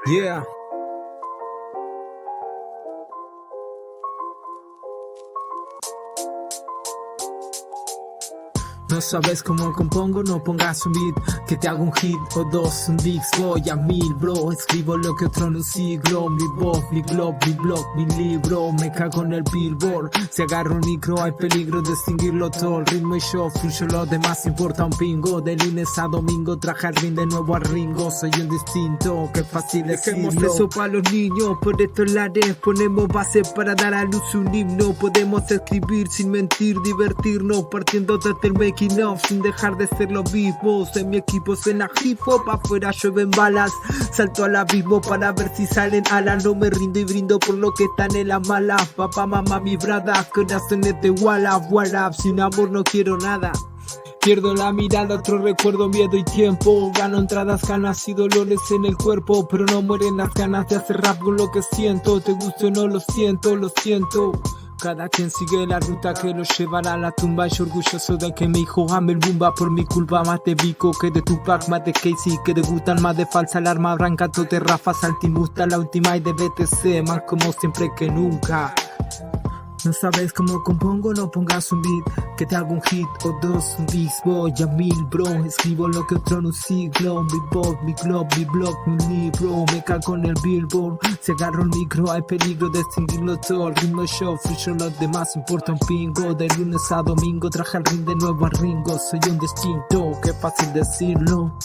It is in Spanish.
Yeah. No sabes cómo compongo, no pongas un beat, que te hago un hit o dos, un dix, voy a 1000, bro. Escribo lo que otro en un siglo, mi voz, mi blog, mi libro. Me cago en el billboard, si agarro un micro hay peligro de extinguirlo todo. El ritmo y show, fluyo, lo demás importa un pingo. De lunes a domingo traje al ring de nuevo al Ringo. Soy un distinto, qué fácil decirlo. Dejemos eso para los niños, por esto en la red ponemos base para dar a luz un himno. Podemos escribir sin mentir, divertirnos, partiendo desde el making of, sin dejar de ser los vivos. En mi equipo suena hip hop, afuera llueven balas. Salto al abismo para ver si salen alas. No me rindo y brindo por lo que están en la mala. Papá, mamá, mi brada, corazones de Wallap. Sin amor no quiero nada. Pierdo la mirada, otro recuerdo, miedo y tiempo. Gano entradas, ganas y dolores en el cuerpo, pero no mueren las ganas de hacer rap con lo que siento. Te guste o no, lo siento. Cada quien sigue la ruta que lo llevará a la tumba. Y orgulloso de que mi hijo ame el Bumba. Por mi culpa más de Vico que de Tupac, más de Casey que de Gutan, más de falsa alarma. Brancato de Rafa, Saltimusta, la última y de BTC. Más como siempre que nunca. No sabes cómo compongo, no pongas un beat, que te hago un hit o dos, un dix, voy a 1000, bro. Escribo lo que otro en un siglo, mi voz, mi blog, mi libro. Me cago en el billboard, si agarro el micro hay peligro de extinguirlo todo. El ritmo show, fluyo, lo demás importa un pingo. De lunes a domingo traje al ring de nuevo al Ringo. Soy un distinto, qué fácil decirlo.